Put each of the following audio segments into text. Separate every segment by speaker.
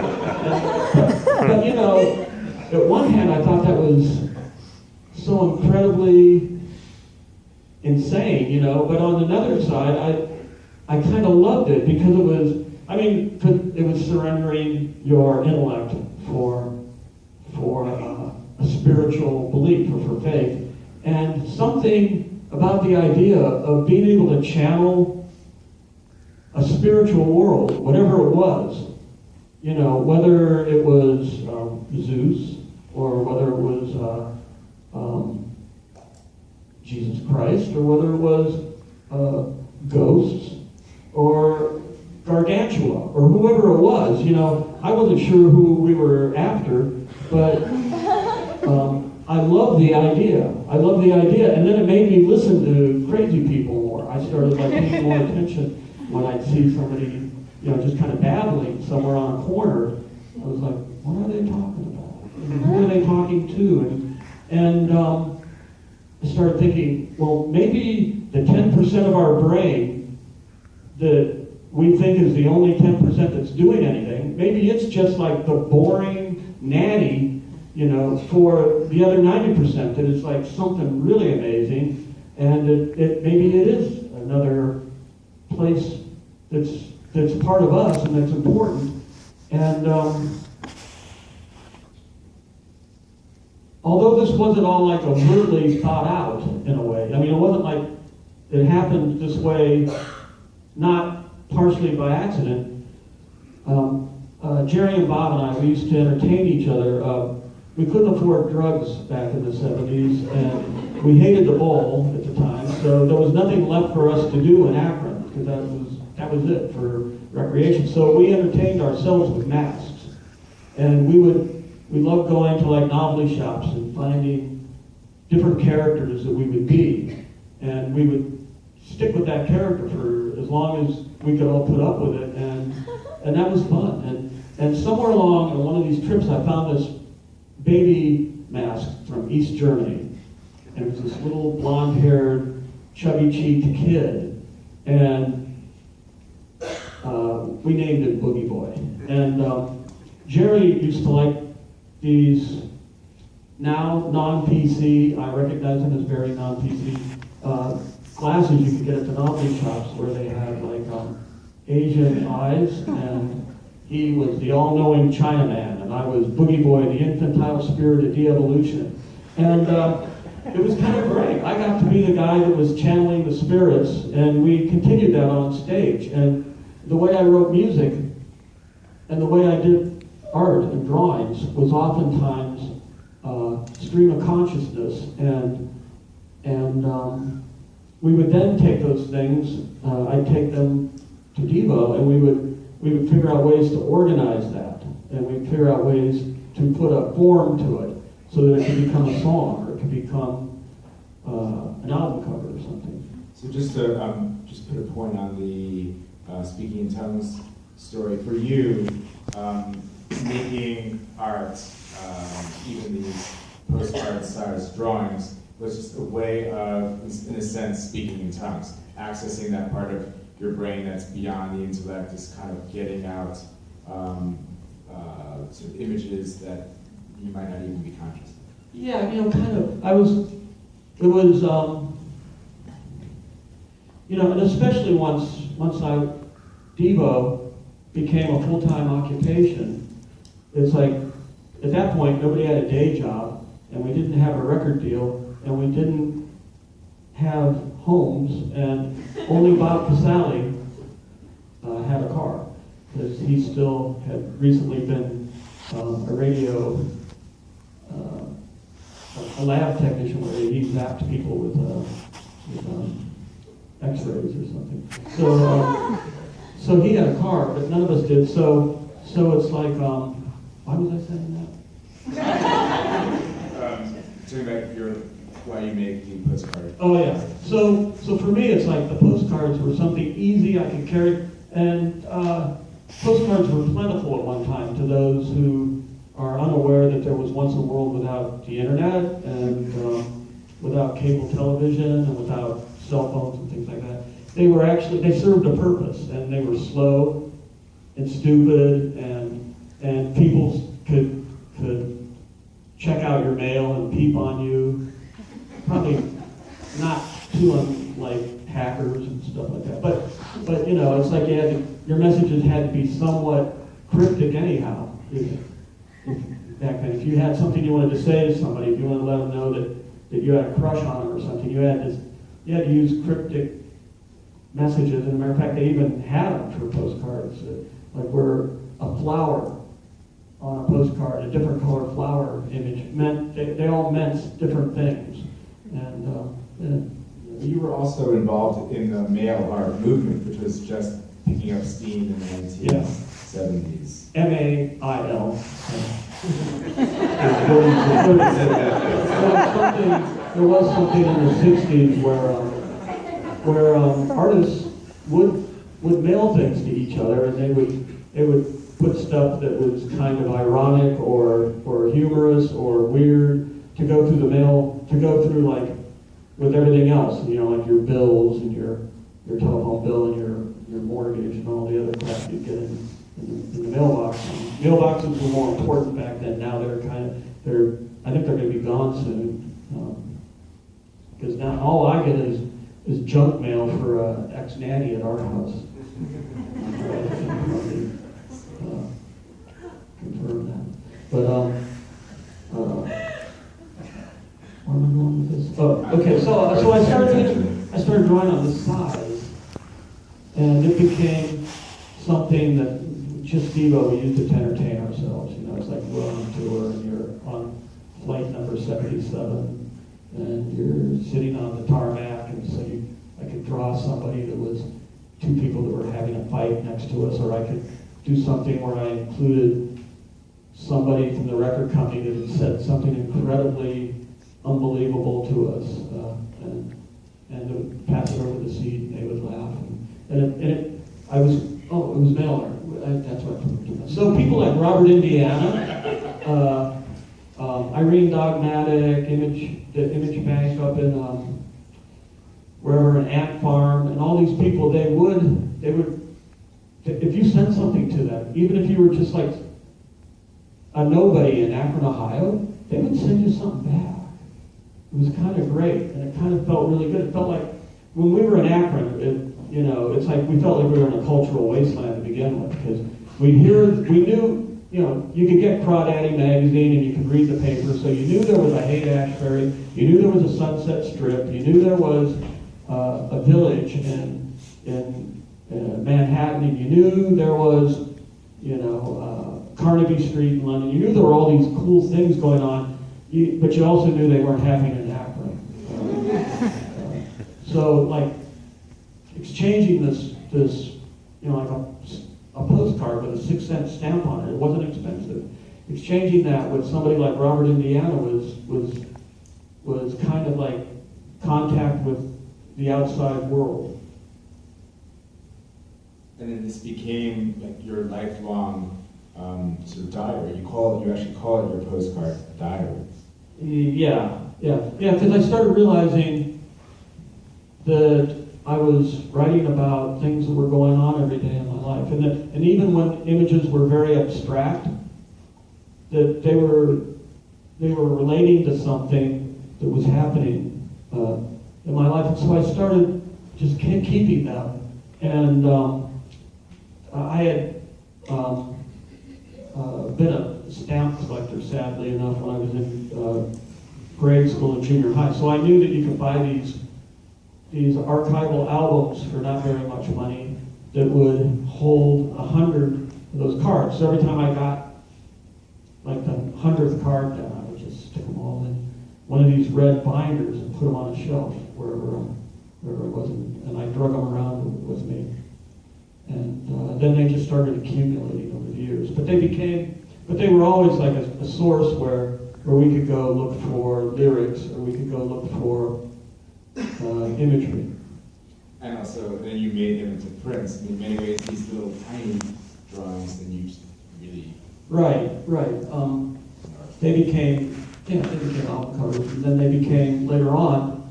Speaker 1: But, you know, at one hand, I thought that was so incredibly insane, you know, but on another side, I kind of loved it because it was, I mean, it was surrendering your intellect for a spiritual belief or for faith. And something about the idea of being able to channel a spiritual world, whatever it was, you know, whether it was Zeus or whether it was Jesus Christ or whether it was ghosts or Gargantua or whoever it was, you know, I wasn't sure who we were after, but I love the idea. I love the idea, and then it made me listen to crazy people more. I started like paying more attention when I'd see somebody, you know, just kind of babbling somewhere on a corner. I was like, what are they talking about? And who are they talking to? And I started thinking, well, maybe the 10% of our brain that we think is the only 10% that's doing anything, maybe it's just like the boring nanny, you know, for the other 90% that is like something really amazing, and maybe it is another place that's part of us and that's important. And although this wasn't all like overtly thought out in a way, I mean, it wasn't like it happened this way, not partially by accident. Jerry and Bob and I, we used to entertain each other. We couldn't afford drugs back in the 70s, and we hated the bowl at the time, so there was nothing left for us to do in Akron, because that was it for recreation. So we entertained ourselves with masks, and we loved going to like novelty shops and finding different characters that we would be, and we would stick with that character for as long as we could all put up with it, and that was fun. And somewhere along on one of these trips, I found this baby mask from East Germany, and it was this little blonde-haired, chubby-cheeked kid, and we named it Boogie Boy. And Jerry used to like these now non-PC, I recognize them as very non-PC, glasses you could get at the novelty shops where they had like Asian eyes, and he was the all-knowing Chinaman, and I was Boogie Boy, the infantile spirit of de-evolution. And it was kind of great. I got to be the guy that was channeling the spirits, and we continued that on stage. And the way I wrote music and the way I did art and drawings was oftentimes stream of consciousness, and we would then take those things, I'd take them to Devo, and we would figure out ways to organize that, and we'd figure out ways to put a form to it so that it could become a song, or it could become an album cover or something.
Speaker 2: So just to just put a point on the speaking in tongues story, for you, making art, even these postcard stylus drawings, was just a way of, in a sense, speaking in tongues, accessing that part of your brain that's beyond the intellect, is kind of getting out sort of images that you might not even be conscious of.
Speaker 1: Yeah, you know, kind of. It was, you know, and especially once Devo became a full-time occupation, it's like, at that point, nobody had a day job, and we didn't have a record deal, and we didn't have homes, and only Bob Casale had a car, because he still had recently been a radio, a lab technician where he zapped people with x-rays or something. So he had a car, but none of us did, so it's like, why was I saying that?
Speaker 2: Talking about why you make the postcard.
Speaker 1: Oh yeah. So for me, it's like the postcards were something easy I could carry, and postcards were plentiful at one time to those who are unaware that there was once a world without the internet and without cable television and without cell phones and things like that. They served a purpose, and they were slow and stupid, and and people could check out your mail and peep on you. Probably not too unlike hackers and stuff like that. But you know, it's like your messages had to be somewhat cryptic anyhow. Back then, if you had something you wanted to say to somebody, if you wanted to let them know that you had a crush on them or something, you had to use cryptic messages. And as a matter of fact, they even had them for postcards, like where a flower on a postcard, a different color flower image meant they all meant different things. And
Speaker 2: you were also involved in the mail art movement, which was just picking up steam in the 1970s.
Speaker 1: MAIL. There was something in the 60s where artists would mail things to each other, and they would put stuff that was kind of ironic or humorous or weird to go through the mail, to go through like with everything else, you know, like your bills and your telephone bill and your mortgage and all the other crap you get in the mailbox. Mailboxes were more important back then. Now I think they're going to be gone soon. Because now all I get is junk mail for an ex-nanny at our house. Confirm that. But where am I going with this? Oh, okay. So I started drawing on the size, and it became something that just Devo, we used it to entertain ourselves. You know, it's like we're on tour and you're on flight number 77 and you're sitting on the tarmac, and so I could draw somebody that was two people that were having a fight next to us, or I could do something where I included somebody from the record company that had said something incredibly unbelievable to us, and they would pass it over the seat and they would laugh. It was mail art. That's what I'm doing. So people like Robert Indiana, Irene Dogmatic, Image Bank up in wherever, an ant farm, and all these people, they would, if you sent something to them, even if you were just like a nobody in Akron, Ohio, they would send you something back. It was kind of great, and it kind of felt really good. It felt like when we were in Akron, it's like we felt like we were in a cultural wasteland to begin with, because we knew, you know, you could get Crawdaddy magazine and you could read the paper, so you knew there was a Haight-Ashbury, you knew there was a Sunset Strip, you knew there was a village in Manhattan, and you knew there was, you know, Carnaby Street in London. You knew there were all these cool things going on, but you also knew they weren't happening in Akron. So, like, exchanging this, you know, like a postcard with a 6-cent stamp on it wasn't expensive. Exchanging that with somebody like Robert Indiana was kind of like contact with the outside world.
Speaker 2: And then this became like your lifelong sort of diary. You actually call it your postcard diary.
Speaker 1: Yeah, because I started realizing that I was writing about things that were going on every day in my life, and even when images were very abstract, that they were relating to something that was happening in my life. And so I started just keeping them, and I had been a stamp collector, sadly enough, when I was in grade school and junior high. So I knew that you could buy these archival albums for not very much money that would hold 100 of those cards. So every time I got like the 100th card down, I would just stick them all in one of these red binders and put them on a shelf wherever it was, and I drug them around with me. And then they just started accumulating over the years. But they were always like a source where we could go look for lyrics, or we could go look for imagery.
Speaker 2: And also, then you made them into prints. In many ways, these little tiny drawings, then you really... Right.
Speaker 1: They became album covers, and then they became, later on,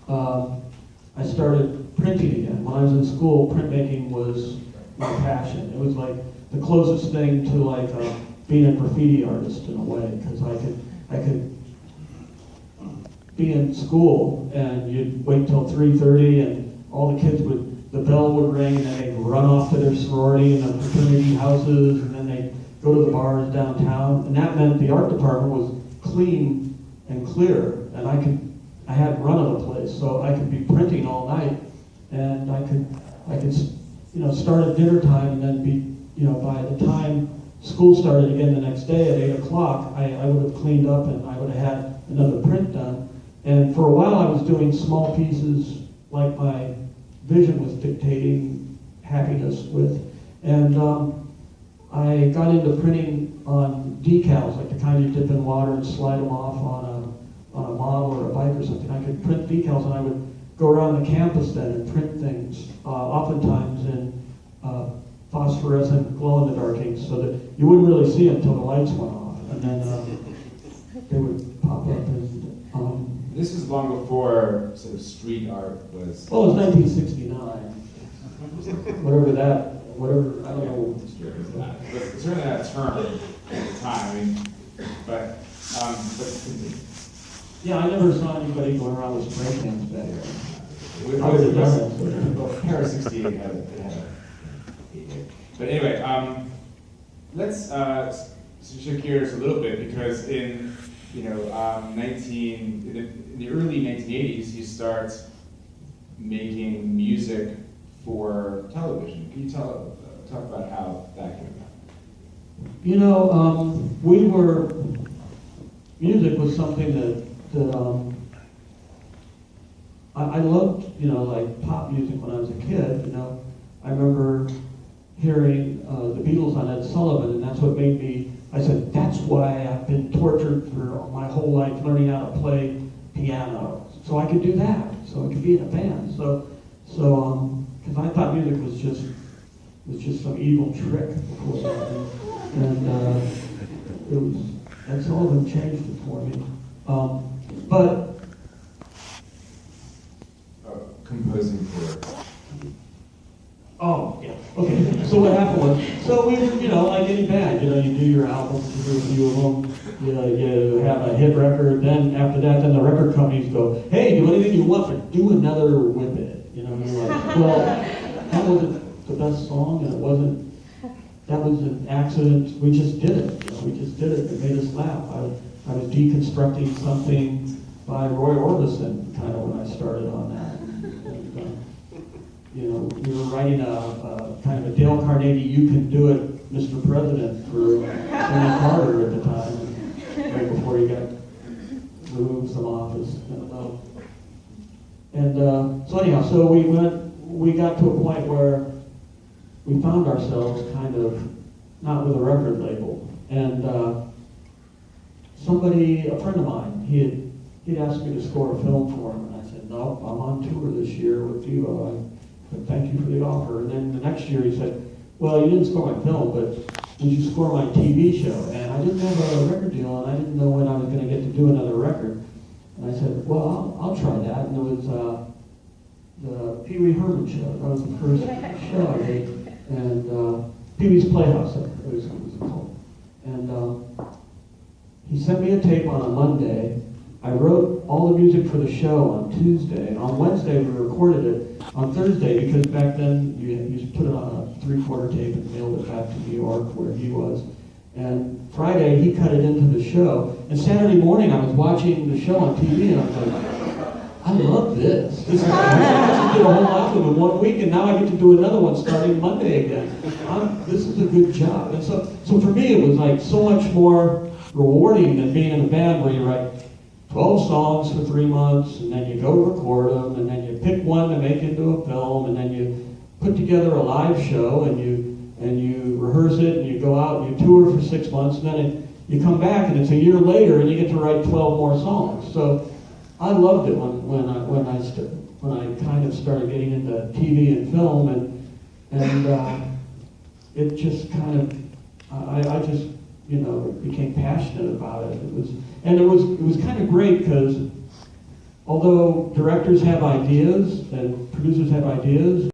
Speaker 1: I started printing again. When I was in school, printmaking was my passion. It was like the closest thing to like being a graffiti artist in a way, because I could be in school and you'd wait till 3:30 and all the kids the bell would ring and then they'd run off to their sorority and the fraternity houses and then they'd go to the bars downtown, and that meant the art department was clean and clear, and I had run of the place, so I could be printing all night, and I could start at dinner time and then be, by the time school started again the next day at 8 o'clock, I would have cleaned up and I would have had another print done. And for a while I was doing small pieces like my vision was dictating happiness with. And I got into printing on decals, like the kind you dip in water and slide them off on a model or a bike or something. I could print decals and I would go around the campus then and print things, oftentimes in phosphorescent glow-in-the-dark inks, so that you wouldn't really see them until the lights went off, and then they would pop up. And
Speaker 2: this was long before sort of street art was.
Speaker 1: Well, it was 1969. whatever, I don't know.
Speaker 2: But certainly that term at the time. I mean, but
Speaker 1: yeah, I never saw anybody going around with spray cans back there.
Speaker 2: I would have done it. Well, Paris 68 had a. But anyway, let's shift gears a little bit, because in the early 1980s, you start making music for television. Can you talk about how that came about?
Speaker 1: Music was something that I loved, like pop music when I was a kid. I remember hearing the Beatles on Ed Sullivan, and that's what made me, I said, that's why I've been tortured for my whole life learning how to play piano, so I could do that, so I could be in a band. So because I thought music was just some evil trick before that, and it was, Ed Sullivan changed it for me. But
Speaker 2: composing for.
Speaker 1: Oh, yeah. Okay. So what happened was, so we were, like any band, you do your albums, you do a few of them, you have a hit record, then after that, then the record companies go, hey, do anything you want, but do another with it. And you're like, well, that wasn't the best song, and that was an accident. We just did it. We just did it. It made us laugh. I was deconstructing something by Roy Orbison, kind of when I started on that. We were writing a kind of a Dale Carnegie, "You Can Do It, Mr. President" for Jimmy Carter at the time, right before he got removed from office. So anyhow, so we got to a point where we found ourselves kind of not with a record label, and a friend of mine, he'd asked me to score a film for him, and I said, no, I'm on tour this year with Devo. But thank you for the offer. And then the next year he said, well, you didn't score my film, but would you score my TV show? And I didn't have a record deal, and I didn't know when I was going to get to do another record. And I said, well, I'll try that. And it was the Pee Wee Herman show. That was the first show I did. And Pee Wee's Playhouse, it was called. And he sent me a tape on a Monday. I wrote all the music for the show on Tuesday. On Wednesday, we recorded it on Thursday, because back then you just put it on a 3/4 tape and mailed it back to New York where he was. And Friday, he cut it into the show. And Saturday morning, I was watching the show on TV, and I was like, I love this. I just did a whole album in 1 week, and now I get to do another one starting Monday again. This is a good job. And so for me, it was like so much more rewarding than being in a band where you write 12 songs for 3 months, and then you go record them, and then you pick one to make into a film, and then you put together a live show, and you rehearse it, and you go out and you tour for 6 months, and then you come back, and it's a year later, and you get to write 12 more songs. So I loved it when I kind of started getting into TV and film, and it just kind of I just became passionate about it. It was kind of great, because although directors have ideas and producers have ideas,